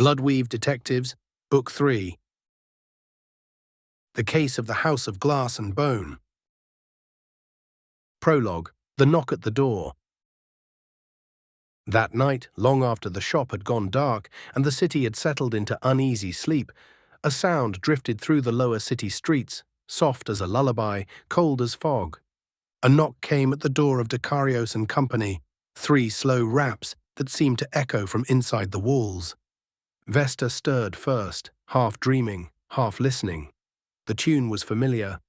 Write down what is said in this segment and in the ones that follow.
Bloodweave Detectives, Book 3. The Case of the House of Glass and Bone. Prologue: The knock at the door. That night, long after the shop had gone dark and the city had settled into uneasy sleep, a sound drifted through the lower city streets, soft as a lullaby, cold as fog. A knock came at the door of Astarion and Company, 3 slow raps that seemed to echo from inside the walls. Vesta stirred first, half dreaming, half listening. The tune was familiar,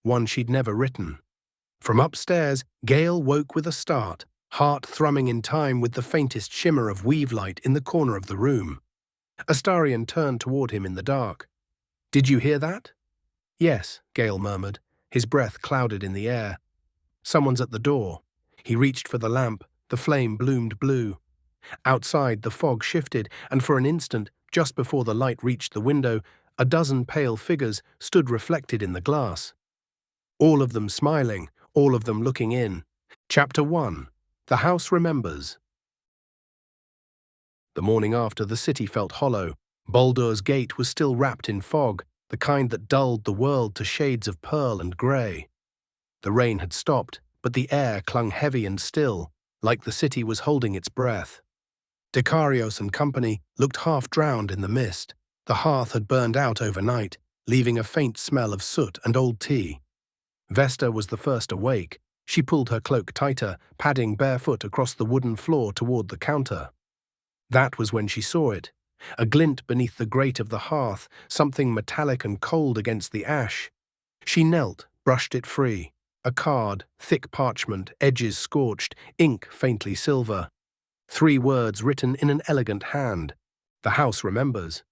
one she'd never written. From upstairs, Gale woke with a start, heart thrumming in time with the faintest shimmer of weave light in the corner of the room. Astarion turned toward him in the dark. "Did you hear that?" "Yes," Gale murmured, his breath clouded in the air. "Someone's at the door." He reached for the lamp, the flame bloomed blue. Outside, the fog shifted, and for an instant, just before the light reached the window, a dozen pale figures stood reflected in the glass. All of them smiling, all of them looking in. Chapter 1. The House Remembers. The morning after, the city felt hollow. Baldur's Gate was still wrapped in fog, the kind that dulled the world to shades of pearl and grey. The rain had stopped, but the air clung heavy and still, like the city was holding its breath. Astarion and Company looked half drowned in the mist. The hearth had burned out overnight, leaving a faint smell of soot and old tea. Vesta was the first awake. She pulled her cloak tighter, padding barefoot across the wooden floor toward the counter. That was when she saw it, a glint beneath the grate of the hearth, something metallic and cold against the ash. She knelt, brushed it free. A card, thick parchment, edges scorched, ink faintly silver. 3 words written in an elegant hand. "The house remembers."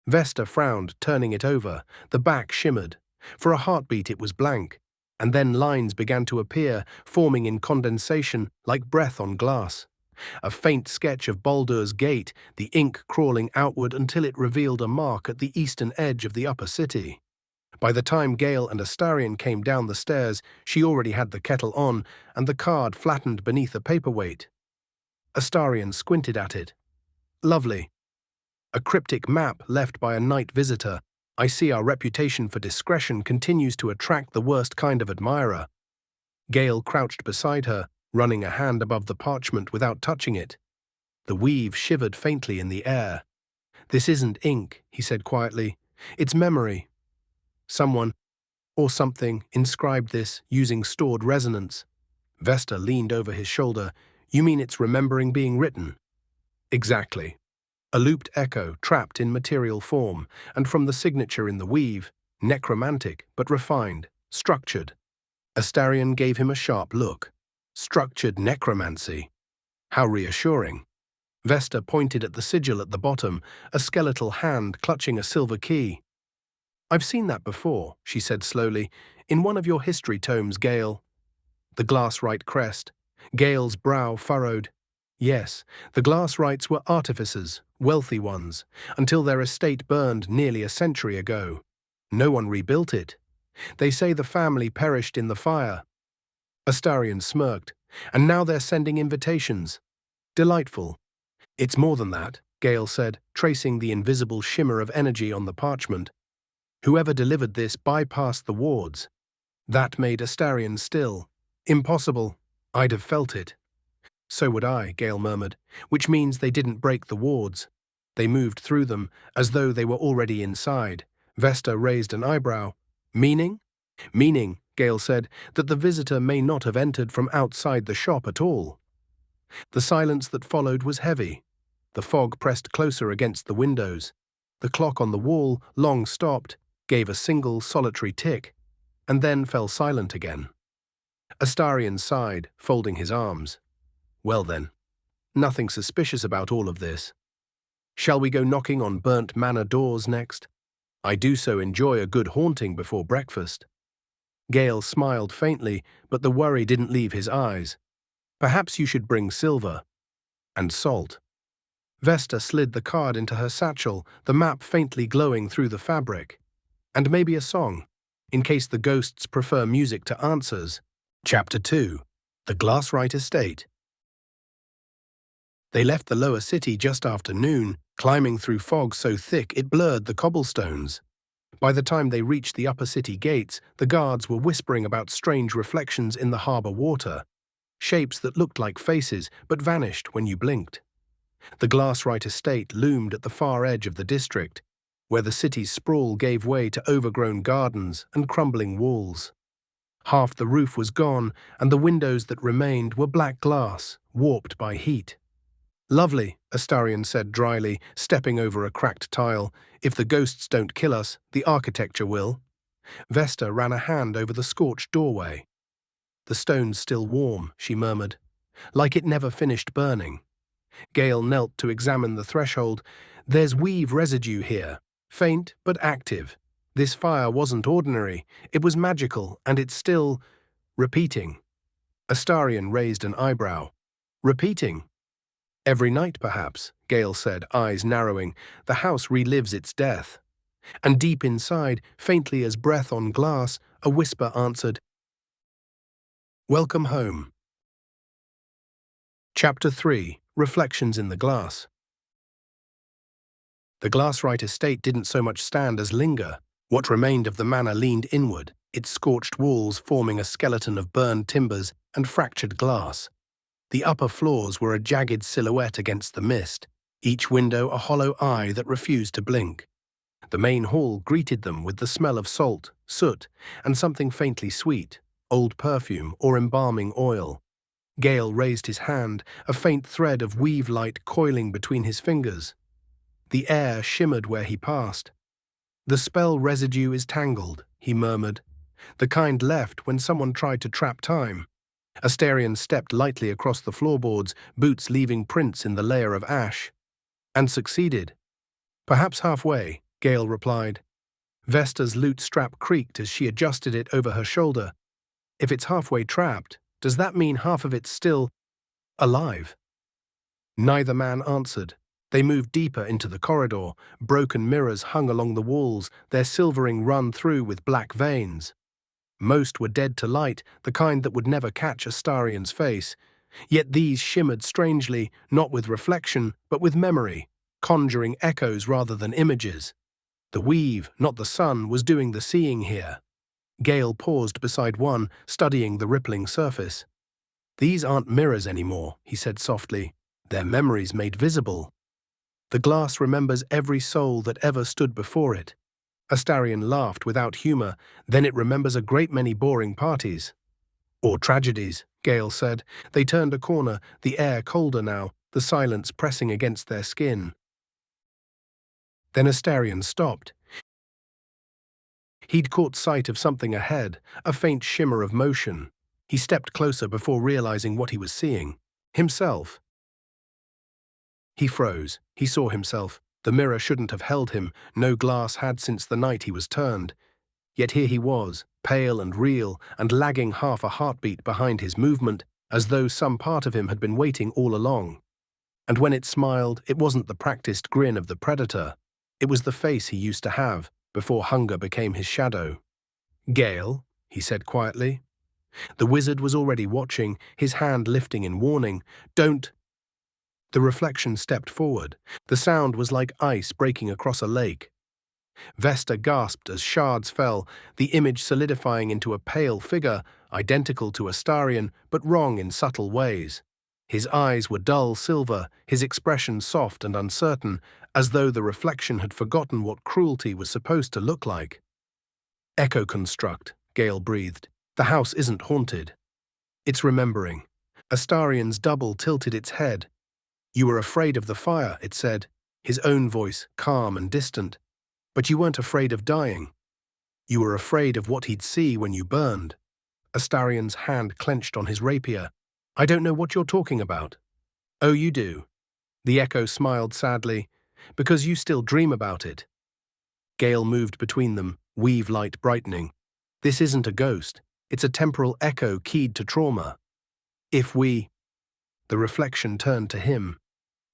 Vesta frowned, turning it over. The back shimmered. For a heartbeat it was blank, and then lines began to appear, forming in condensation like breath on glass. A faint sketch of Baldur's Gate, the ink crawling outward until it revealed a mark at the eastern edge of the upper city. By the time Gale and Astarion came down the stairs, she already had the kettle on and the card flattened beneath a paperweight. Astarion squinted at it. "Lovely. A cryptic map left by a night visitor. I see our reputation for discretion continues to attract the worst kind of admirer." Gale crouched beside her, running a hand above the parchment without touching it. The weave shivered faintly in the air. "This isn't ink," he said quietly. "It's memory. Someone, or something, inscribed this using stored resonance." Vesta leaned over his shoulder. "You mean it's remembering being written?" "Exactly." A looped echo, trapped in material form, and from the signature in the weave, necromantic but refined, structured. Astarion gave him a sharp look. Structured necromancy. How reassuring. Vesta pointed at the sigil at the bottom, a skeletal hand clutching a silver key. "I've seen that before," she said slowly, "in one of your history tomes, Gale." The Glasswright crest. Gale's brow furrowed. Yes, the Glasswrights were artificers, wealthy ones, until their estate burned nearly a century ago. No one rebuilt it. They say the family perished in the fire. Astarion smirked. "And now they're sending invitations." "Delightful." "It's more than that," Gale said, tracing the invisible shimmer of energy on the parchment. "Whoever delivered this bypassed the wards." That made Astarion still. "Impossible. I'd have felt it." "So would I," Gale murmured, "which means they didn't break the wards. They moved through them, as though they were already inside." Vesta raised an eyebrow. "Meaning?" "Meaning," Gale said, "that the visitor may not have entered from outside the shop at all." The silence that followed was heavy. The fog pressed closer against the windows. The clock on the wall, long stopped, gave a single solitary tick, and then fell silent again. Astarion sighed, folding his arms. "Well then, nothing suspicious about all of this. Shall we go knocking on burnt manor doors next? I do so enjoy a good haunting before breakfast." Gale smiled faintly, but the worry didn't leave his eyes. "Perhaps you should bring silver. And salt." Vesta slid the card into her satchel, the map faintly glowing through the fabric. "And maybe a song, in case the ghosts prefer music to answers." Chapter 2. The Glasswright Estate. They left the lower city just after noon, climbing through fog so thick it blurred the cobblestones. By the time they reached the upper city gates, the guards were whispering about strange reflections in the harbour water, shapes that looked like faces but vanished when you blinked. The Glasswright estate loomed at the far edge of the district, where the city's sprawl gave way to overgrown gardens and crumbling walls. Half the roof was gone, and the windows that remained were black glass, warped by heat. "Lovely," Astarion said dryly, stepping over a cracked tile. "If the ghosts don't kill us, the architecture will." Vesta ran a hand over the scorched doorway. "The stone's still warm," she murmured, "like it never finished burning." Gale knelt to examine the threshold. "There's weave residue here, faint but active. This fire wasn't ordinary, it was magical, and it's still repeating." Astarion raised an eyebrow. "Repeating?" "Every night, perhaps," Gale said, eyes narrowing. "The house relives its death." And deep inside, faintly as breath on glass, a whisper answered, "Welcome home." Chapter 3. Reflections in the Glass. The Glasswright estate didn't so much stand as linger. What remained of the manor leaned inward, its scorched walls forming a skeleton of burned timbers and fractured glass. The upper floors were a jagged silhouette against the mist, each window a hollow eye that refused to blink. The main hall greeted them with the smell of salt, soot, and something faintly sweet, old perfume or embalming oil. Gale raised his hand, a faint thread of weave light coiling between his fingers. The air shimmered where he passed. "The spell residue is tangled," he murmured. "The kind left when someone tried to trap time." Astarion stepped lightly across the floorboards, boots leaving prints in the layer of ash. "And succeeded." "Perhaps halfway," Gale replied. Vesta's lute strap creaked as she adjusted it over her shoulder. "If it's halfway trapped, does that mean half of it's still alive?" Neither man answered. They moved deeper into the corridor. Broken mirrors hung along the walls, their silvering run through with black veins. Most were dead to light, the kind that would never catch Astarion's face. Yet these shimmered strangely, not with reflection, but with memory, conjuring echoes rather than images. The weave, not the sun, was doing the seeing here. Gale paused beside one, studying the rippling surface. "These aren't mirrors anymore," he said softly. "They're memories made visible. The glass remembers every soul that ever stood before it." Astarion laughed without humor. "Then it remembers a great many boring parties." "Or tragedies," Gale said. They turned a corner, the air colder now, the silence pressing against their skin. Then Astarion stopped. He'd caught sight of something ahead, a faint shimmer of motion. He stepped closer before realizing what he was seeing. Himself. He froze. He saw himself. The mirror shouldn't have held him. No glass had since the night he was turned. Yet here he was, pale and real, and lagging half a heartbeat behind his movement, as though some part of him had been waiting all along. And when it smiled, it wasn't the practiced grin of the predator. It was the face he used to have, before hunger became his shadow. "Gale," he said quietly. The wizard was already watching, his hand lifting in warning. "Don't—" The reflection stepped forward. The sound was like ice breaking across a lake. Vesta gasped as shards fell, the image solidifying into a pale figure, identical to Astarion, but wrong in subtle ways. His eyes were dull silver, his expression soft and uncertain, as though the reflection had forgotten what cruelty was supposed to look like. "Echo construct," Gale breathed. "The house isn't haunted. It's remembering." Astarion's double tilted its head. "You were afraid of the fire," it said, his own voice calm and distant. "But you weren't afraid of dying. You were afraid of what he'd see when you burned." Astarion's hand clenched on his rapier. "I don't know what you're talking about." "Oh, you do." The echo smiled sadly. "Because you still dream about it." Gale moved between them, weave light brightening. "This isn't a ghost. It's a temporal echo keyed to trauma. If we—" The reflection turned to him.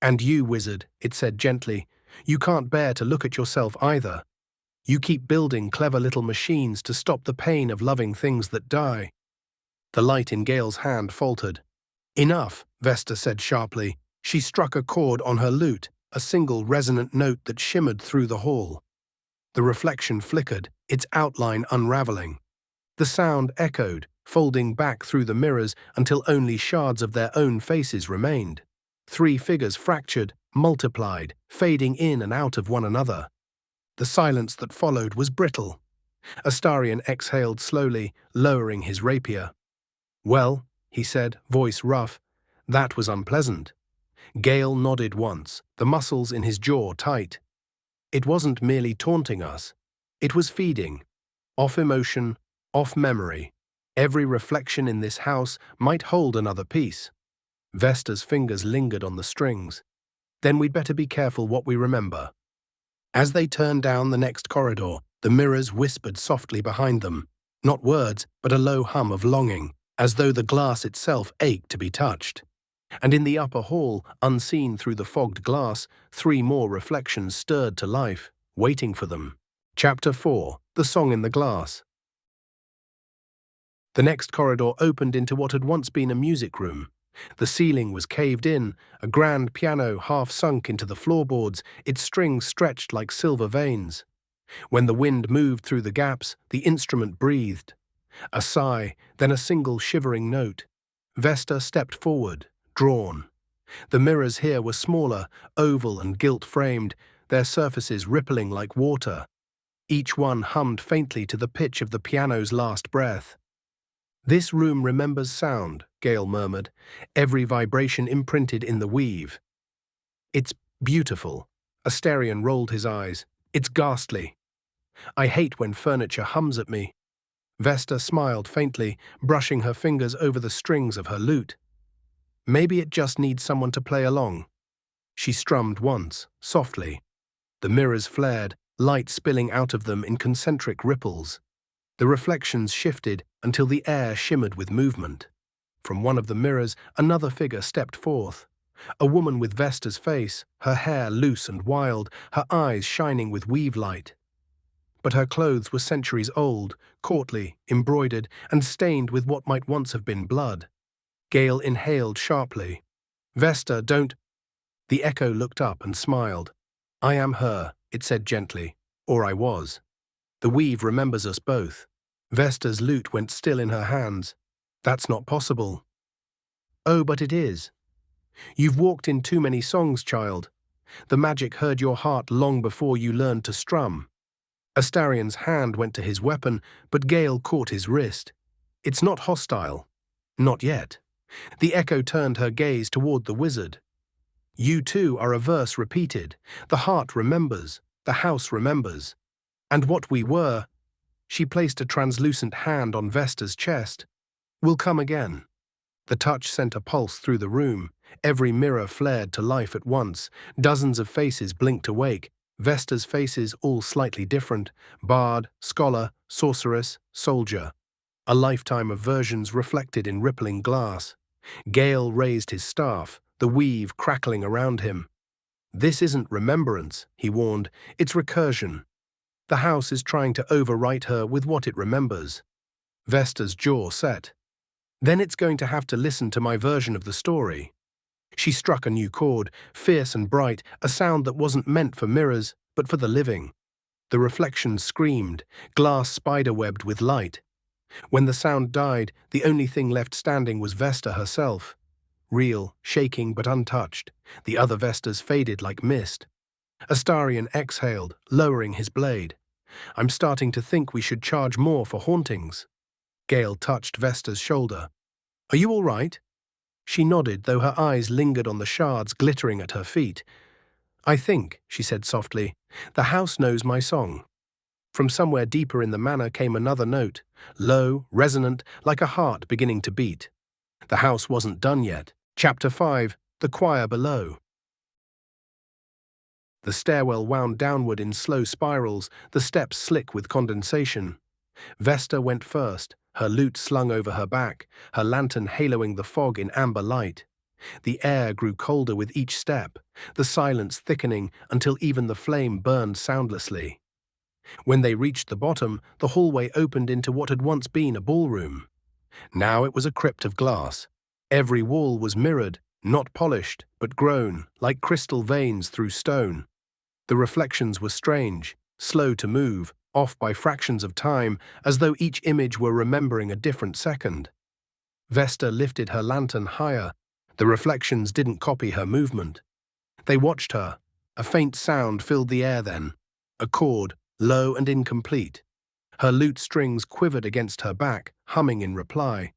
"And you, wizard," it said gently, "you can't bear to look at yourself either. You keep building clever little machines to stop the pain of loving things that die." The light in Gale's hand faltered. "Enough," Vesta said sharply. She struck a chord on her lute, a single resonant note that shimmered through the hall. The reflection flickered, its outline unraveling. The sound echoed, folding back through the mirrors until only shards of their own faces remained. 3 figures fractured, multiplied, fading in and out of one another. The silence that followed was brittle. Astarion exhaled slowly, lowering his rapier. "Well," he said, voice rough, "that was unpleasant." Gale nodded once, the muscles in his jaw tight. It wasn't merely taunting us. It was feeding. Off emotion, off memory. Every reflection in this house might hold another piece. Vesta's fingers lingered on the strings. "Then we'd better be careful what we remember." As they turned down the next corridor, the mirrors whispered softly behind them. Not words, but a low hum of longing, as though the glass itself ached to be touched. And in the upper hall, unseen through the fogged glass, 3 more reflections stirred to life, waiting for them. Chapter 4: The Song in the Glass. The next corridor opened into what had once been a music room. The ceiling was caved in, a grand piano half sunk into the floorboards, its strings stretched like silver veins. When the wind moved through the gaps, the instrument breathed. A sigh, then a single shivering note. Vesta stepped forward, drawn. The mirrors here were smaller, oval and gilt-framed, their surfaces rippling like water. Each one hummed faintly to the pitch of the piano's last breath. "This room remembers sound," Gale murmured, every vibration imprinted in the weave. "It's beautiful." Astarion rolled his eyes. "It's ghastly. I hate when furniture hums at me." Vesta smiled faintly, brushing her fingers over the strings of her lute. "Maybe it just needs someone to play along." She strummed once, softly. The mirrors flared, light spilling out of them in concentric ripples. The reflections shifted until the air shimmered with movement. From one of the mirrors, another figure stepped forth. A woman with Vesta's face, her hair loose and wild, her eyes shining with weave light. But her clothes were centuries old, courtly, embroidered, and stained with what might once have been blood. Gale inhaled sharply. "Vesta, don't—" The echo looked up and smiled. "I am her," it said gently, "or I was. The weave remembers us both." Vesta's lute went still in her hands. "That's not possible." "Oh, but it is. You've walked in too many songs, child. The magic heard your heart long before you learned to strum." Astarion's hand went to his weapon, but Gale caught his wrist. "It's not hostile. Not yet." The echo turned her gaze toward the wizard. "You too are a verse repeated. The heart remembers. The house remembers. And what we were—" She placed a translucent hand on Vesta's chest. "Will come again." The touch sent a pulse through the room. Every mirror flared to life at once. Dozens of faces blinked awake. Vesta's faces all slightly different. Bard, scholar, sorceress, soldier. A lifetime of versions reflected in rippling glass. Gale raised his staff, the weave crackling around him. "This isn't remembrance," he warned. "It's recursion. The house is trying to overwrite her with what it remembers." Vesta's jaw set. "Then it's going to have to listen to my version of the story." She struck a new chord, fierce and bright, a sound that wasn't meant for mirrors, but for the living. The reflections screamed, glass spiderwebbed with light. When the sound died, the only thing left standing was Vesta herself. Real, shaking but untouched. The other Vestas faded like mist. Astarion exhaled, lowering his blade. "I'm starting to think we should charge more for hauntings." Gale touched Vesta's shoulder. "Are you all right?" She nodded, though her eyes lingered on the shards glittering at her feet. "I think," she said softly, "the house knows my song." From somewhere deeper in the manor came another note, low, resonant, like a heart beginning to beat. The house wasn't done yet. Chapter 5: The Choir Below. The stairwell wound downward in slow spirals, the steps slick with condensation. Vesta went first, her lute slung over her back, her lantern haloing the fog in amber light. The air grew colder with each step, the silence thickening until even the flame burned soundlessly. When they reached the bottom, the hallway opened into what had once been a ballroom. Now it was a crypt of glass. Every wall was mirrored, not polished, but grown, like crystal veins through stone. The reflections were strange, slow to move, off by fractions of time, as though each image were remembering a different second. Vesta lifted her lantern higher. The reflections didn't copy her movement. They watched her. A faint sound filled the air then. A chord, low and incomplete. Her lute strings quivered against her back, humming in reply.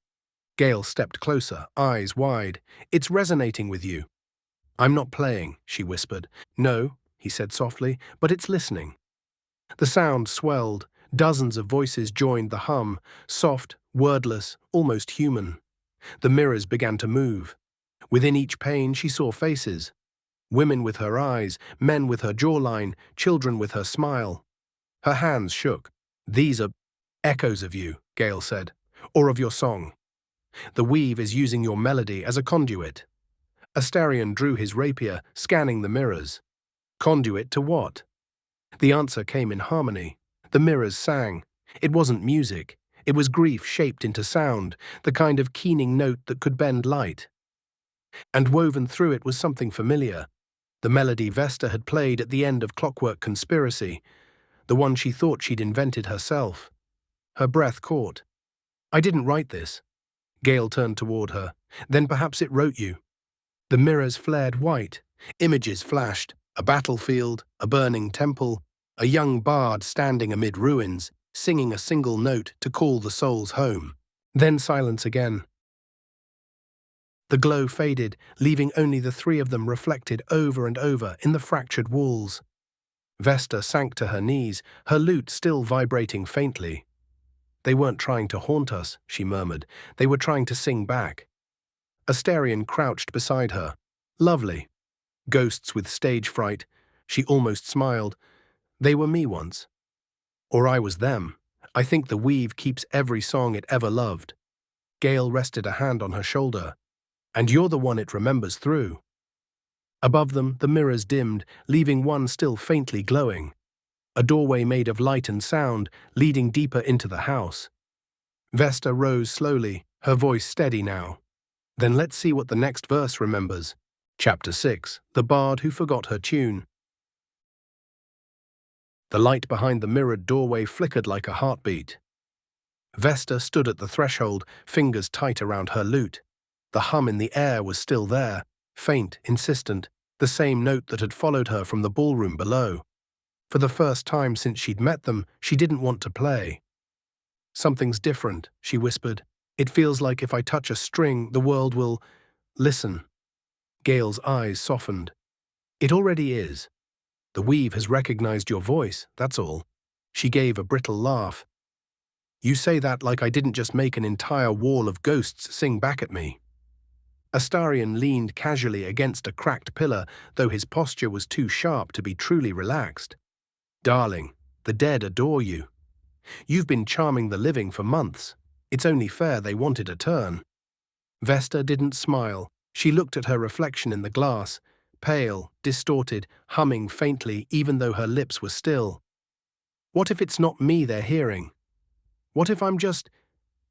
Gale stepped closer, eyes wide. "It's resonating with you." "I'm not playing," she whispered. "No," he said softly, "but it's listening." The sound swelled. Dozens of voices joined the hum, soft, wordless, almost human. The mirrors began to move. Within each pane she saw faces. Women with her eyes, men with her jawline, children with her smile. Her hands shook. "These are echoes of you," Gale said, "or of your song. The weave is using your melody as a conduit." Astarion drew his rapier, scanning the mirrors. Conduit to what? The answer came in harmony. The mirrors sang. It wasn't music. It was grief shaped into sound, the kind of keening note that could bend light. And woven through it was something familiar. The melody Vesta had played at the end of Clockwork Conspiracy, the one she thought she'd invented herself. Her breath caught. "I didn't write this." Gale turned toward her. "Then perhaps it wrote you." The mirrors flared white. Images flashed. A battlefield, a burning temple, a young bard standing amid ruins, singing a single note to call the souls home. Then silence again. The glow faded, leaving only the three of them reflected over and over in the fractured walls. Vesta sank to her knees, her lute still vibrating faintly. "They weren't trying to haunt us," she murmured. "They were trying to sing back." Astarion crouched beside her. "Lovely. Ghosts with stage fright." She almost smiled. "They were me once. Or I was them. I think the weave keeps every song it ever loved." Gale rested a hand on her shoulder. "And you're the one it remembers through." Above them, the mirrors dimmed, leaving one still faintly glowing. A doorway made of light and sound, leading deeper into the house. Vesta rose slowly, her voice steady now. "Then let's see what the next verse remembers." Chapter 6. The Bard Who Forgot Her Tune. The light behind the mirrored doorway flickered like a heartbeat. Vesta stood at the threshold, fingers tight around her lute. The hum in the air was still there, faint, insistent, the same note that had followed her from the ballroom below. For the first time since she'd met them, she didn't want to play. "Something's different," she whispered. "It feels like if I touch a string, the world will listen." Gale's eyes softened. "It already is. The weave has recognized your voice, that's all." She gave a brittle laugh. "You say that like I didn't just make an entire wall of ghosts sing back at me." Astarion leaned casually against a cracked pillar, though his posture was too sharp to be truly relaxed. "Darling, the dead adore you. You've been charming the living for months. It's only fair they wanted a turn." Vesta didn't smile. She looked at her reflection in the glass, pale, distorted, humming faintly even though her lips were still. "What if it's not me they're hearing? What if I'm just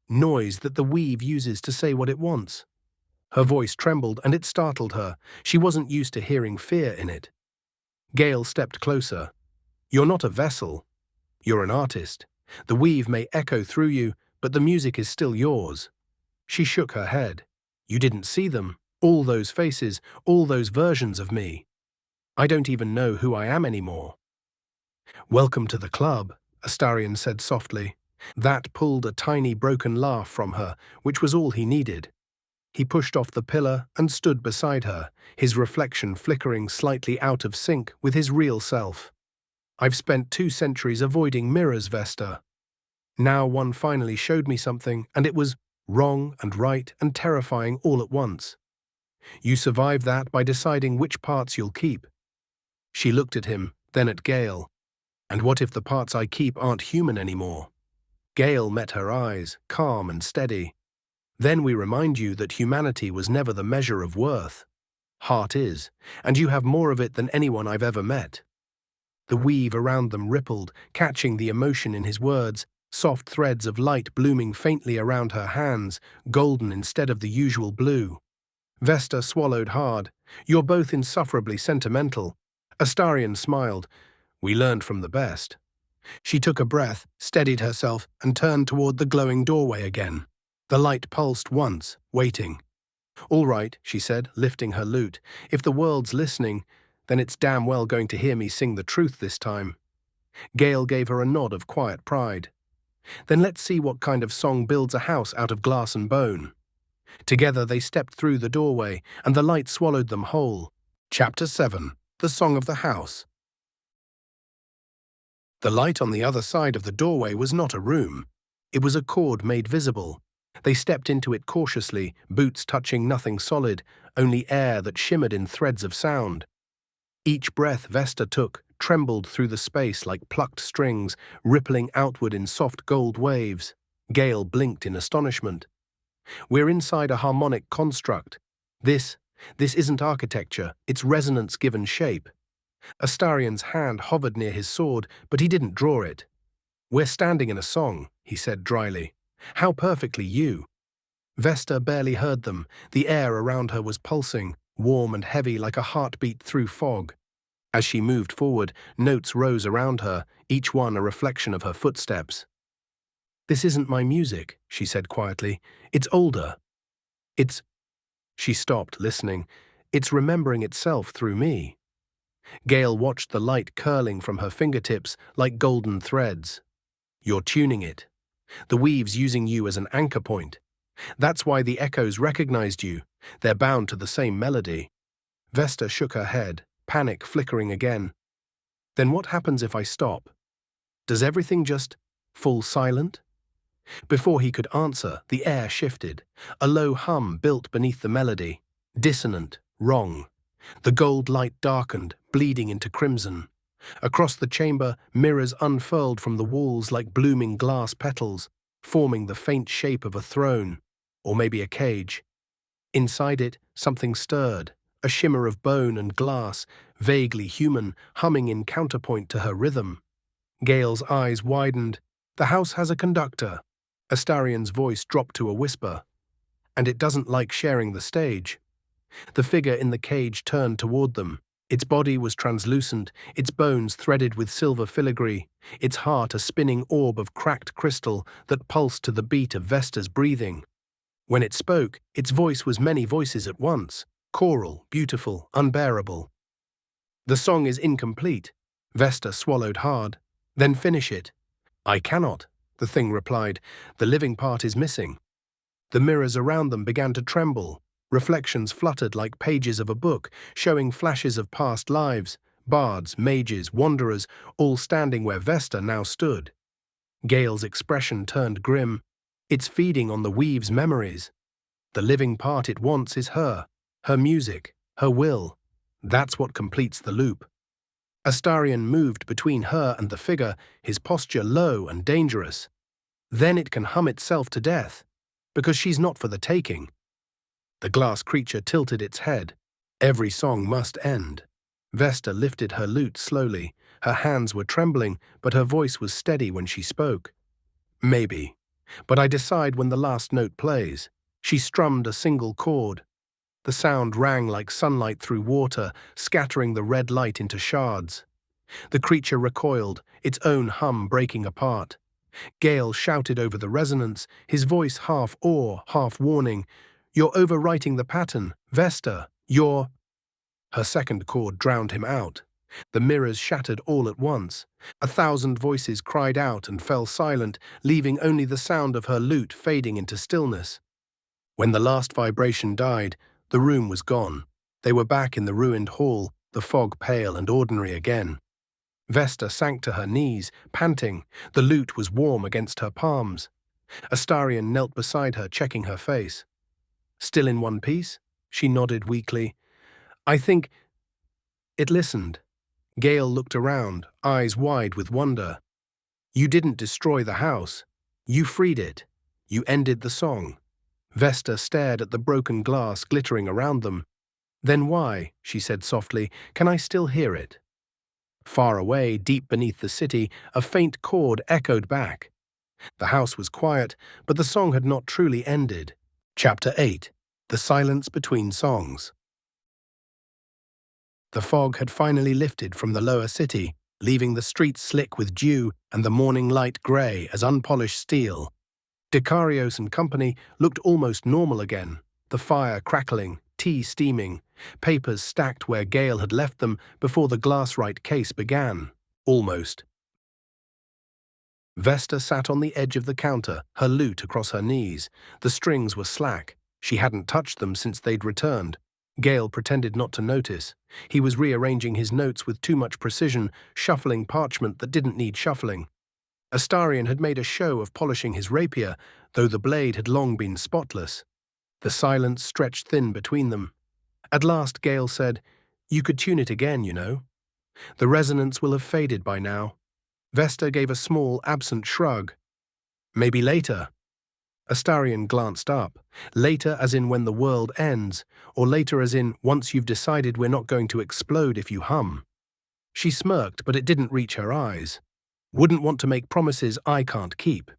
noise that the weave uses to say what it wants?" Her voice trembled and it startled her. She wasn't used to hearing fear in it. Gale stepped closer. "You're not a vessel. You're an artist. The weave may echo through you, but the music is still yours." She shook her head. "You didn't see them. All those faces, all those versions of me. I don't even know who I am anymore." "Welcome to the club," Astarion said softly. That pulled a tiny broken laugh from her, which was all he needed. He pushed off the pillar and stood beside her, his reflection flickering slightly out of sync with his real self. "I've spent 2 centuries avoiding mirrors, Vesta. Now one finally showed me something, and it was wrong and right and terrifying all at once. You survive that by deciding which parts you'll keep." She looked at him, then at Gale. "And what if the parts I keep aren't human anymore?" Gale met her eyes, calm and steady. "Then we remind you that humanity was never the measure of worth. Heart is, and you have more of it than anyone I've ever met." The weave around them rippled, catching the emotion in his words, soft threads of light blooming faintly around her hands, golden instead of the usual blue. Vesta swallowed hard. You're both insufferably sentimental. Astarion smiled. We learned from the best. She took a breath, steadied herself, and turned toward the glowing doorway again. The light pulsed once, waiting. All right, she said, lifting her lute. If the world's listening, then it's damn well going to hear me sing the truth this time. Gale gave her a nod of quiet pride. Then let's see what kind of song builds a house out of glass and bone. Together they stepped through the doorway, and the light swallowed them whole. Chapter 7. The Song of the House. The light on the other side of the doorway was not a room. It was a cord made visible. They stepped into it cautiously, boots touching nothing solid, only air that shimmered in threads of sound. Each breath Vesta took trembled through the space like plucked strings, rippling outward in soft gold waves. Gale blinked in astonishment. We're inside a harmonic construct. This isn't architecture, it's resonance given shape. Astarion's hand hovered near his sword, but he didn't draw it. We're standing in a song, he said dryly. How perfectly you. Vesta barely heard them. The air around her was pulsing, warm and heavy like a heartbeat through fog. As she moved forward, notes rose around her, each one a reflection of her footsteps. This isn't my music, she said quietly. It's older. She stopped, listening. It's remembering itself through me. Gale watched the light curling from her fingertips like golden threads. You're tuning it. The weave's using you as an anchor point. That's why the echoes recognized you. They're bound to the same melody. Vesta shook her head, panic flickering again. Then what happens if I stop? Does everything just fall silent? Before he could answer, the air shifted. A low hum built beneath the melody. Dissonant, wrong. The gold light darkened, bleeding into crimson. Across the chamber, mirrors unfurled from the walls like blooming glass petals, forming the faint shape of a throne, or maybe a cage. Inside it, something stirred, a shimmer of bone and glass, vaguely human, humming in counterpoint to her rhythm. Gale's eyes widened. The house has a conductor. Astarion's voice dropped to a whisper. And it doesn't like sharing the stage. The figure in the cage turned toward them. Its body was translucent, its bones threaded with silver filigree, its heart a spinning orb of cracked crystal that pulsed to the beat of Vesta's breathing. When it spoke, its voice was many voices at once, choral, beautiful, unbearable. The song is incomplete. Vesta swallowed hard. Then finish it. I cannot, the thing replied. The living part is missing. The mirrors around them began to tremble. Reflections fluttered like pages of a book, showing flashes of past lives, bards, mages, wanderers, all standing where Vesta now stood. Gale's expression turned grim. It's feeding on the weave's memories. The living part it wants is her music, her will. That's what completes the loop. Astarion moved between her and the figure, his posture low and dangerous. Then it can hum itself to death, because she's not for the taking. The glass creature tilted its head. Every song must end. Vesta lifted her lute slowly. Her hands were trembling, but her voice was steady when she spoke. Maybe. But I decide when the last note plays. She strummed a single chord. The sound rang like sunlight through water, scattering the red light into shards. The creature recoiled, its own hum breaking apart. Gale shouted over the resonance, his voice half awe, half warning. You're overwriting the pattern, Vesta. Her second chord drowned him out. The mirrors shattered all at once. 1,000 voices cried out and fell silent, leaving only the sound of her lute fading into stillness. When the last vibration died, the room was gone. They were back in the ruined hall, the fog pale and ordinary again. Vesta sank to her knees, panting. The lute was warm against her palms. Astarion knelt beside her, checking her face. Still in one piece? She nodded weakly. I think... It listened. Gale looked around, eyes wide with wonder. You didn't destroy the house. You freed it. You ended the song. Vesta stared at the broken glass glittering around them. Then why, she said softly, can I still hear it? Far away, deep beneath the city, a faint chord echoed back. The house was quiet, but the song had not truly ended. Chapter 8. The silence between songs. The fog had finally lifted from the lower city, leaving the streets slick with dew and the morning light grey as unpolished steel. Dicarios and company looked almost normal again, the fire crackling, tea steaming, papers stacked where Gale had left them before the glass-right case began. Almost. Vesta sat on the edge of the counter, her lute across her knees. The strings were slack. She hadn't touched them since they'd returned. Gale pretended not to notice. He was rearranging his notes with too much precision, shuffling parchment that didn't need shuffling. Astarion had made a show of polishing his rapier, though the blade had long been spotless. The silence stretched thin between them. At last Gale said, "You could tune it again, you know. The resonance will have faded by now." Vesta gave a small, absent shrug. "Maybe later." Astarion glanced up. Later as in when the world ends, or later as in once you've decided we're not going to explode if you hum. She smirked, but it didn't reach her eyes. Wouldn't want to make promises I can't keep.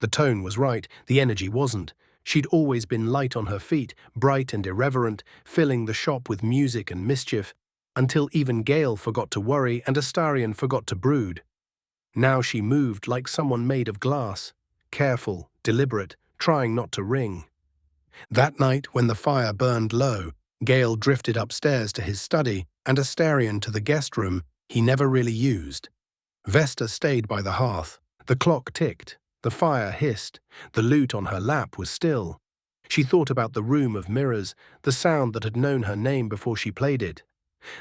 The tone was right, the energy wasn't. She'd always been light on her feet, bright and irreverent, filling the shop with music and mischief, until even Gale forgot to worry and Astarion forgot to brood. Now she moved like someone made of glass, careful, deliberate, trying not to ring. That night, when the fire burned low, Gale drifted upstairs to his study and Astarion to the guest room he never really used. Vesta stayed by the hearth. The clock ticked, the fire hissed, the lute on her lap was still. She thought about the room of mirrors, the sound that had known her name before she played it,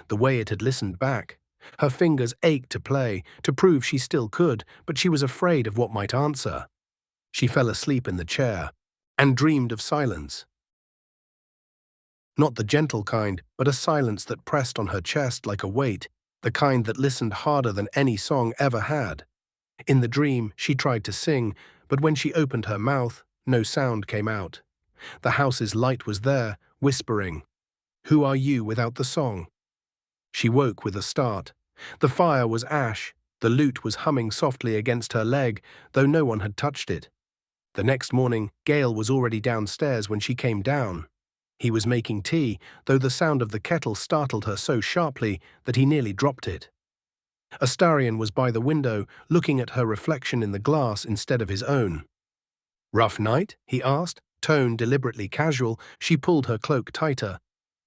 the way it had listened back. Her fingers ached to play, to prove she still could, but she was afraid of what might answer. She fell asleep in the chair and dreamed of silence. Not the gentle kind, but a silence that pressed on her chest like a weight, the kind that listened harder than any song ever had. In the dream, she tried to sing, but when she opened her mouth, no sound came out. The house's light was there, whispering, "Who are you without the song?" She woke with a start. The fire was ash, the lute was humming softly against her leg, though no one had touched it. The next morning, Gale was already downstairs when she came down. He was making tea, though the sound of the kettle startled her so sharply that he nearly dropped it. Astarion was by the window, looking at her reflection in the glass instead of his own. "Rough night?" he asked, tone deliberately casual. She pulled her cloak tighter.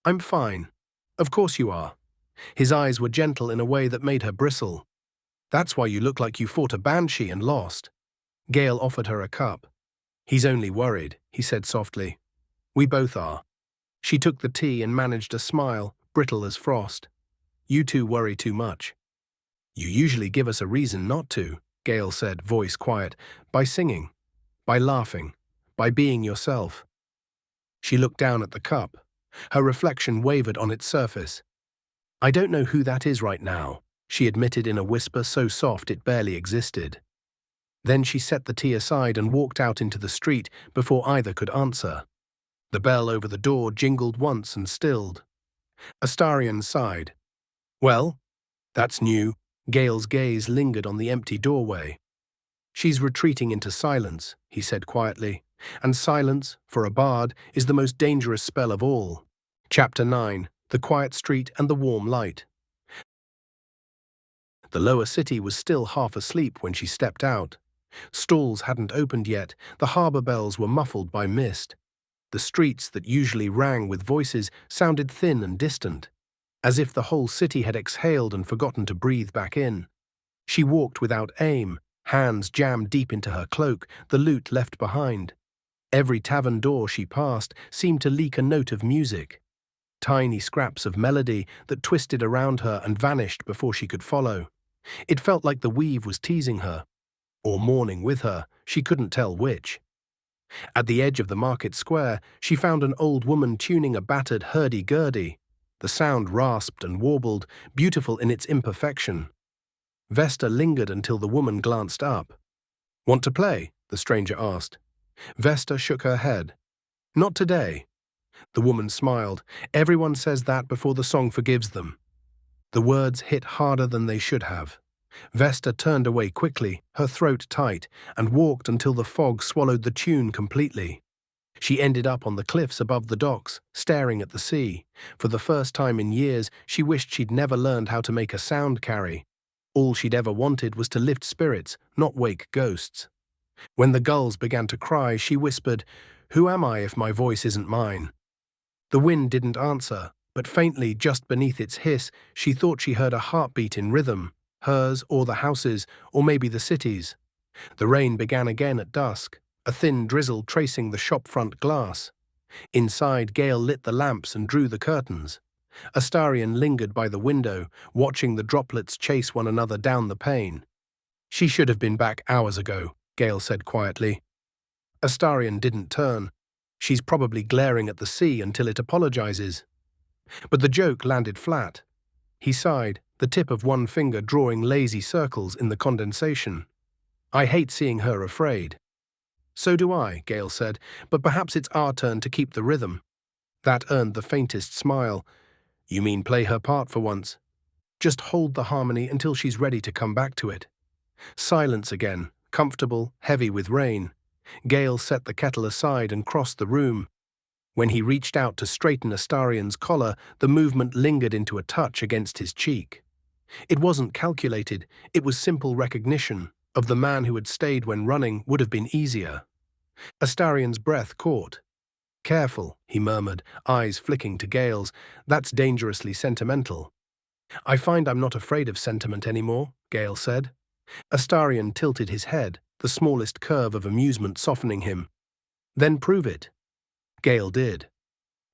"I'm fine." "Of course you are." His eyes were gentle in a way that made her bristle. "That's why you look like you fought a banshee and lost." Gale offered her a cup. "He's only worried," he said softly. "We both are." She took the tea and managed a smile, brittle as frost. "You two worry too much." "You usually give us a reason not to," Gale said, voice quiet, "by singing, by laughing, by being yourself." She looked down at the cup. Her reflection wavered on its surface. "I don't know who that is right now," she admitted in a whisper so soft it barely existed. Then she set the tea aside and walked out into the street before either could answer. The bell over the door jingled once and stilled. Astarion sighed. "Well, that's new." Gale's gaze lingered on the empty doorway. "She's retreating into silence," he said quietly, "and silence, for a bard, is the most dangerous spell of all." Chapter 9. The Quiet Street and the Warm Light. The lower city was still half asleep when she stepped out. Stalls hadn't opened yet, the harbour bells were muffled by mist. The streets that usually rang with voices sounded thin and distant, as if the whole city had exhaled and forgotten to breathe back in. She walked without aim, hands jammed deep into her cloak, the lute left behind. Every tavern door she passed seemed to leak a note of music. Tiny scraps of melody that twisted around her and vanished before she could follow. It felt like the weave was teasing her, or mourning with her, she couldn't tell which. At the edge of the market square, she found an old woman tuning a battered hurdy-gurdy. The sound rasped and warbled, beautiful in its imperfection. Vesta lingered until the woman glanced up. "Want to play?" the stranger asked. Vesta shook her head. "Not today." The woman smiled. "Everyone says that before the song forgives them." The words hit harder than they should have. Vesta turned away quickly, her throat tight, and walked until the fog swallowed the tune completely. She ended up on the cliffs above the docks, staring at the sea. For the first time in years, she wished she'd never learned how to make a sound carry. All she'd ever wanted was to lift spirits, not wake ghosts. When the gulls began to cry, she whispered, "Who am I if my voice isn't mine?" The wind didn't answer, but faintly just beneath its hiss, she thought she heard a heartbeat in rhythm, hers or the house's, or maybe the city's. The rain began again at dusk, a thin drizzle tracing the shop-front glass. Inside, Gale lit the lamps and drew the curtains. Astarion lingered by the window, watching the droplets chase one another down the pane. "She should have been back hours ago," Gale said quietly. Astarion didn't turn. "She's probably glaring at the sea until it apologizes." But the joke landed flat. He sighed, the tip of one finger drawing lazy circles in the condensation. "I hate seeing her afraid." "So do I," Gale said, "but perhaps it's our turn to keep the rhythm." That earned the faintest smile. "You mean play her part for once? Just hold the harmony until she's ready to come back to it." Silence again, comfortable, heavy with rain. Gale set the kettle aside and crossed the room. When he reached out to straighten Astarion's collar, the movement lingered into a touch against his cheek. It wasn't calculated, it was simple recognition. Of the man who had stayed when running would have been easier. Astarion's breath caught. "Careful," he murmured, eyes flicking to Gale's. "That's dangerously sentimental." "I find I'm not afraid of sentiment anymore," Gale said. Astarion tilted his head, the smallest curve of amusement softening him. "Then prove it." Gale did.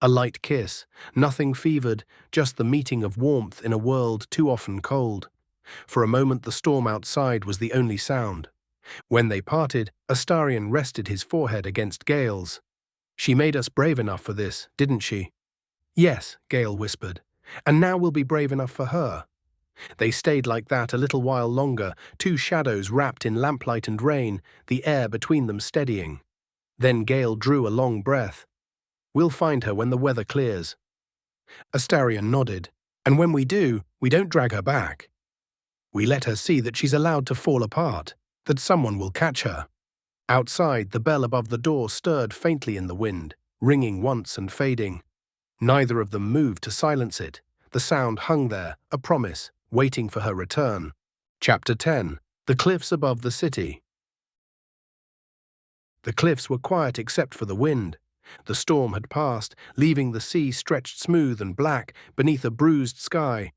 A light kiss, nothing fevered, just the meeting of warmth in a world too often cold. For a moment the storm outside was the only sound. When they parted, Astarion rested his forehead against Gale's. "She made us brave enough for this, didn't she?" "Yes," Gale whispered. "And now we'll be brave enough for her." They stayed like that a little while longer, two shadows wrapped in lamplight and rain, the air between them steadying. Then Gale drew a long breath. "We'll find her when the weather clears." Astarion nodded. "And when we do, we don't drag her back. We let her see that she's allowed to fall apart, that someone will catch her." Outside, the bell above the door stirred faintly in the wind, ringing once and fading. Neither of them moved to silence it. The sound hung there, a promise, waiting for her return. Chapter 10. The Cliffs Above the City. The cliffs were quiet except for the wind. The storm had passed, leaving the sea stretched smooth and black beneath a bruised sky.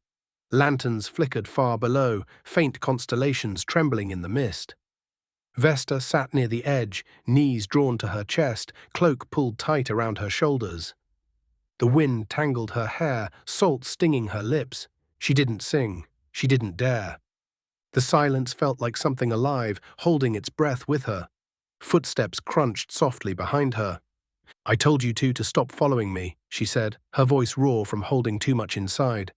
Lanterns flickered far below, faint constellations trembling in the mist. Vesta sat near the edge, knees drawn to her chest, cloak pulled tight around her shoulders. The wind tangled her hair, salt stinging her lips. She didn't sing. She didn't dare. The silence felt like something alive, holding its breath with her. Footsteps crunched softly behind her. "I told you two to stop following me," she said, her voice raw from holding too much inside.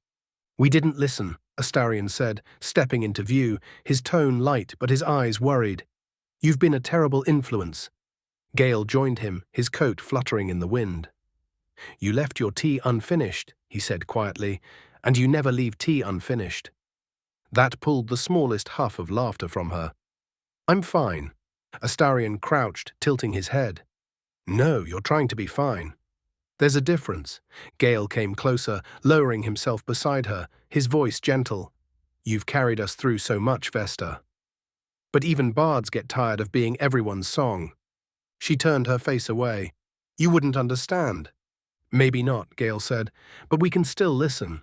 "We didn't listen," Astarion said, stepping into view, his tone light but his eyes worried. "You've been a terrible influence." Gale joined him, his coat fluttering in the wind. "You left your tea unfinished," he said quietly, "and you never leave tea unfinished." That pulled the smallest huff of laughter from her. "I'm fine." Astarion crouched, tilting his head. "No, you're trying to be fine." "There's a difference." Gale came closer, lowering himself beside her, his voice gentle. "You've carried us through so much, Vesta. But even bards get tired of being everyone's song." She turned her face away. "You wouldn't understand." "Maybe not," Gale said, "but we can still listen."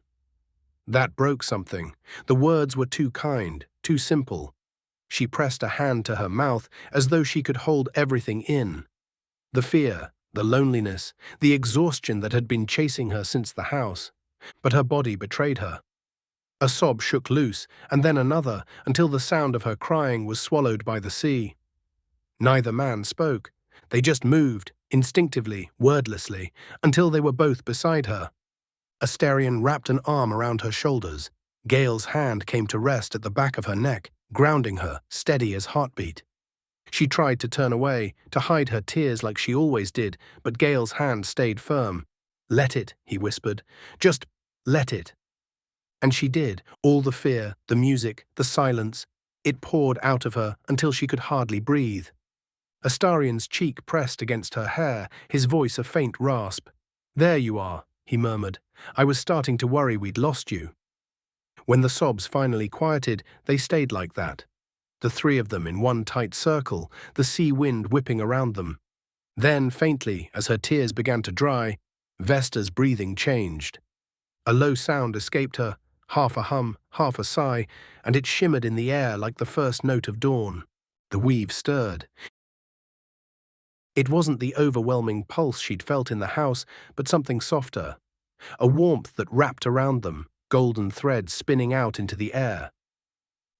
That broke something. The words were too kind, too simple. She pressed a hand to her mouth as though she could hold everything in. The fear, the loneliness, the exhaustion that had been chasing her since the house. But her body betrayed her. A sob shook loose, and then another, until the sound of her crying was swallowed by the sea. Neither man spoke. They just moved, instinctively, wordlessly, until they were both beside her. Astarion wrapped an arm around her shoulders. Gale's hand came to rest at the back of her neck, grounding her, steady as heartbeat. She tried to turn away, to hide her tears like she always did, but Gale's hand stayed firm. "Let it," he whispered. "Just let it." And she did, all the fear, the music, the silence. It poured out of her until she could hardly breathe. Astarion's cheek pressed against her hair, his voice a faint rasp. "There you are," he murmured. "I was starting to worry we'd lost you." When the sobs finally quieted, they stayed like that. The three of them in one tight circle, the sea wind whipping around them. Then, faintly, as her tears began to dry, Vesta's breathing changed. A low sound escaped her, half a hum, half a sigh, and it shimmered in the air like the first note of dawn. The weave stirred. It wasn't the overwhelming pulse she'd felt in the house, but something softer. A warmth that wrapped around them, golden threads spinning out into the air.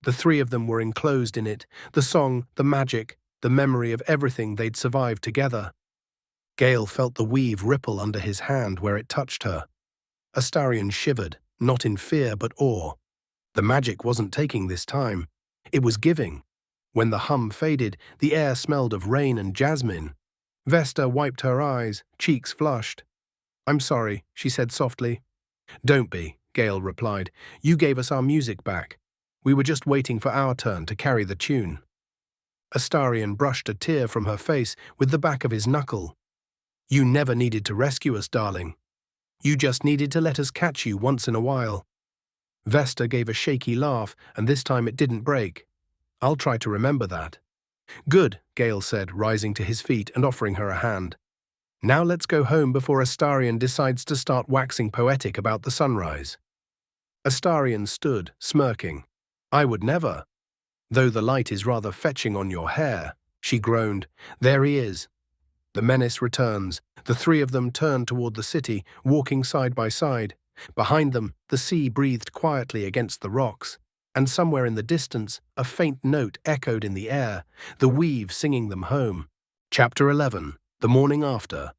The three of them were enclosed in it, the song, the magic, the memory of everything they'd survived together. Gale felt the weave ripple under his hand where it touched her. Astarion shivered, not in fear but awe. The magic wasn't taking this time. It was giving. When the hum faded, the air smelled of rain and jasmine. Vesta wiped her eyes, cheeks flushed. "I'm sorry," she said softly. "Don't be," Gale replied. "You gave us our music back. We were just waiting for our turn to carry the tune." Astarion brushed a tear from her face with the back of his knuckle. "You never needed to rescue us, darling. You just needed to let us catch you once in a while." Vesta gave a shaky laugh, and this time it didn't break. "I'll try to remember that." "Good," Gale said, rising to his feet and offering her a hand. "Now let's go home before Astarion decides to start waxing poetic about the sunrise." Astarion stood, smirking. "I would never. Though the light is rather fetching on your hair," she groaned. "There he is." The menace returns. The three of them turned toward the city, walking side by side. Behind them, the sea breathed quietly against the rocks, and somewhere in the distance, a faint note echoed in the air, the weave singing them home. Chapter 11. The Morning After.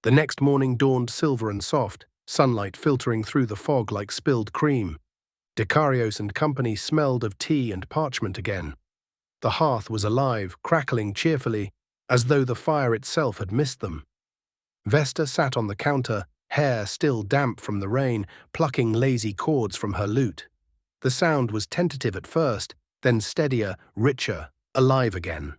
The next morning dawned silver and soft, sunlight filtering through the fog like spilled cream. Dekarios and company smelled of tea and parchment again. The hearth was alive, crackling cheerfully, as though the fire itself had missed them. Vesta sat on the counter, hair still damp from the rain, plucking lazy chords from her lute. The sound was tentative at first, then steadier, richer, alive again.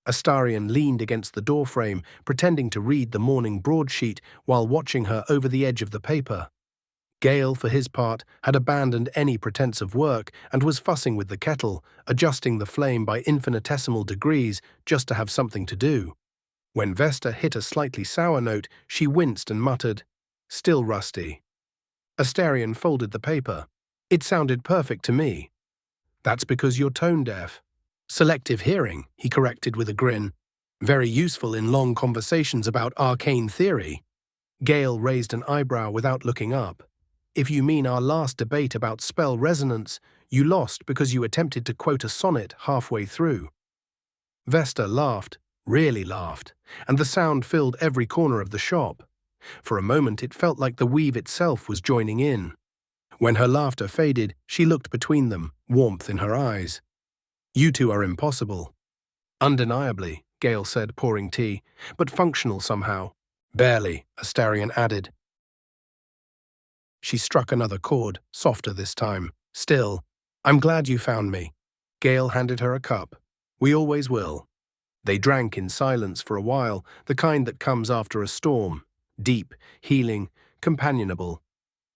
Astarion leaned against the doorframe, pretending to read the morning broadsheet while watching her over the edge of the paper. Gale, for his part, had abandoned any pretense of work and was fussing with the kettle, adjusting the flame by infinitesimal degrees just to have something to do. When Vesta hit a slightly sour note, she winced and muttered, "Still rusty." Astarion folded the paper. "It sounded perfect to me." "That's because you're tone-deaf." "Selective hearing," he corrected with a grin. "Very useful in long conversations about arcane theory." Gale raised an eyebrow without looking up. "If you mean our last debate about spell resonance, you lost because you attempted to quote a sonnet halfway through." Vesta laughed, really laughed, and the sound filled every corner of the shop. For a moment it felt like the weave itself was joining in. When her laughter faded, she looked between them, warmth in her eyes. "You two are impossible." "Undeniably," Gale said, pouring tea, "but functional somehow." "Barely," Astarion added. She struck another chord, softer this time. "Still, I'm glad you found me." Gale handed her a cup. "We always will." They drank in silence for a while, the kind that comes after a storm. Deep, healing, companionable.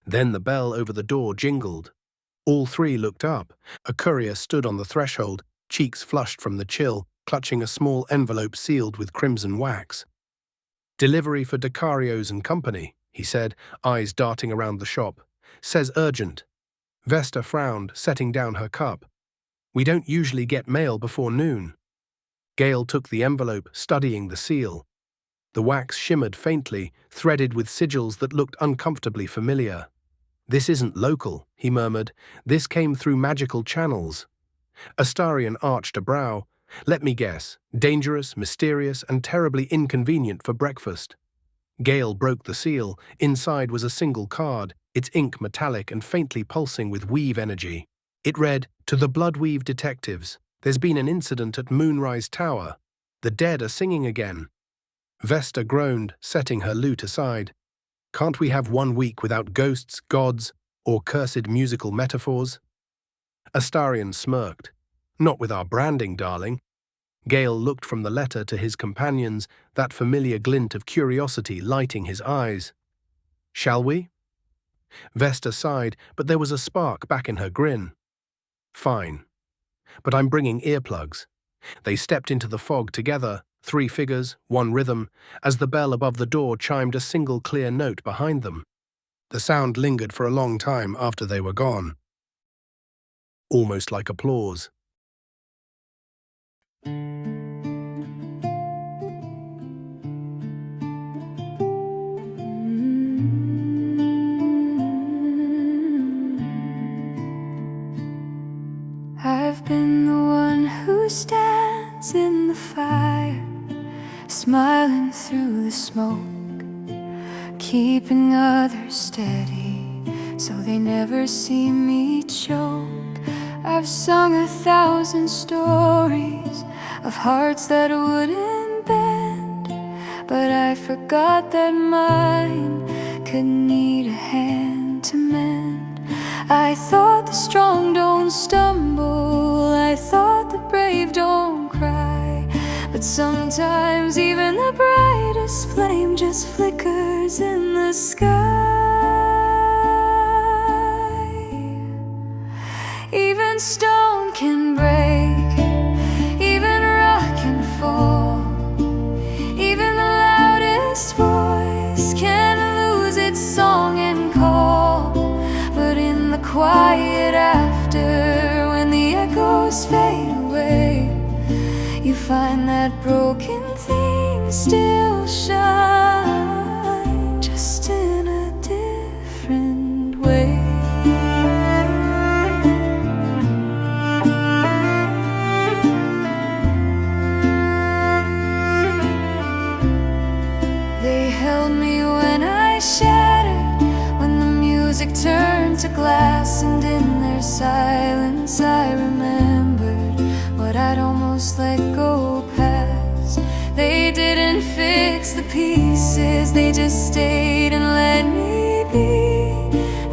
Then the bell over the door jingled. All three looked up. A courier stood on the threshold, cheeks flushed from the chill, clutching a small envelope sealed with crimson wax. "Delivery for Dekarios and company," he said, eyes darting around the shop. "Says urgent." Vesta frowned, setting down her cup. "We don't usually get mail before noon." Gale took the envelope, studying the seal. The wax shimmered faintly, threaded with sigils that looked uncomfortably familiar. "This isn't local," he murmured. "This came through magical channels." Astarion arched a brow. "Let me guess. Dangerous, mysterious, and terribly inconvenient for breakfast." Gale broke the seal. Inside was a single card, its ink metallic and faintly pulsing with weave energy. It read, "To the Bloodweave Detectives. There's been an incident at Moonrise Tower. The dead are singing again." Vesta groaned, setting her lute aside. "Can't we have 1 week without ghosts, gods, or cursed musical metaphors?" Astarion smirked. "Not with our branding, darling." Gale looked from the letter to his companions, that familiar glint of curiosity lighting his eyes. "Shall we?" Vesta sighed, but there was a spark back in her grin. "Fine. But I'm bringing earplugs." They stepped into the fog together, 3 figures, 1 rhythm, as the bell above the door chimed a single clear note behind them. The sound lingered for a long time after they were gone, almost like applause. I've been the one who stands in the fire, smiling through the smoke, keeping others steady so they never see me choke. I've sung 1,000 stories of hearts that wouldn't bend, but I forgot that mine could need a hand to mend. I thought the strong don't stumble, I thought the brave don't cry, but sometimes even the brightest flame just flickers in the sky. Even stone can break, even rock can fall, even the loudest voice can lose its song and call. But in the quiet after, when the echoes fade away, you find that broken things still shine, just in a different way. They held me when I shattered, when the music turned to glass, and in their silence I remembered what I'd almost let go past. They didn't fix the pieces, they just stayed and let me be.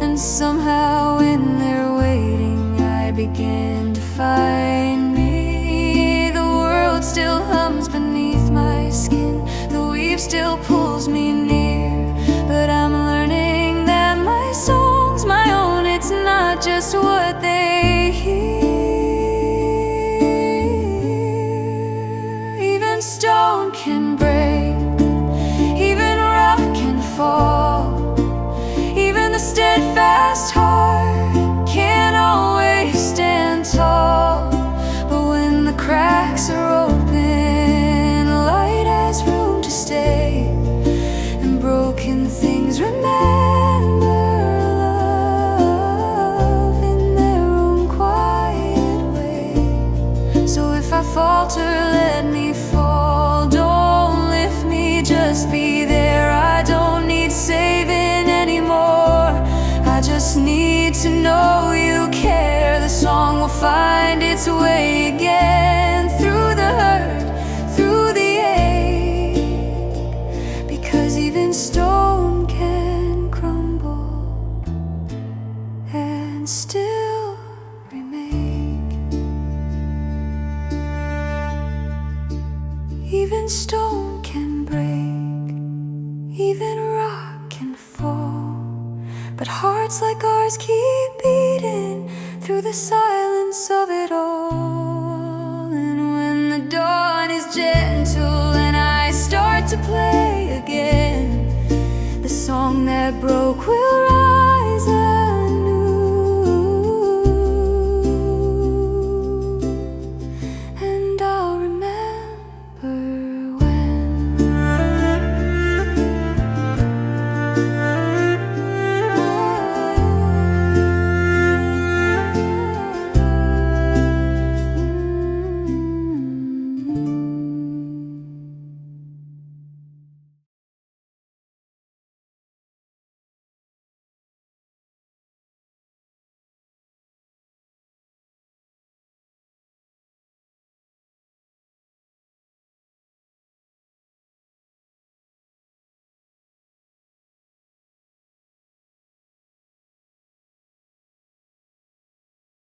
And somehow in their waiting I began to find me. The world still hums beneath my skin, the weave still pulls me near, but I'm learning that my song's my own, it's not just what they hear. Even stone can break, even rock can fall, even the steadfast heart can't always stand tall. But when the cracks are open, light has room to stay, and broken things remember love in their own quiet way. So if I falter, let me fall, don't lift me, just be there. I don't need saving anymore, I just need to know you care. The song will find its way again, through the hurt, through the ache, because even stone can crumble and still remain. Even stone can break, even rock can fall, but hearts like ours keep beating through the silence of it all.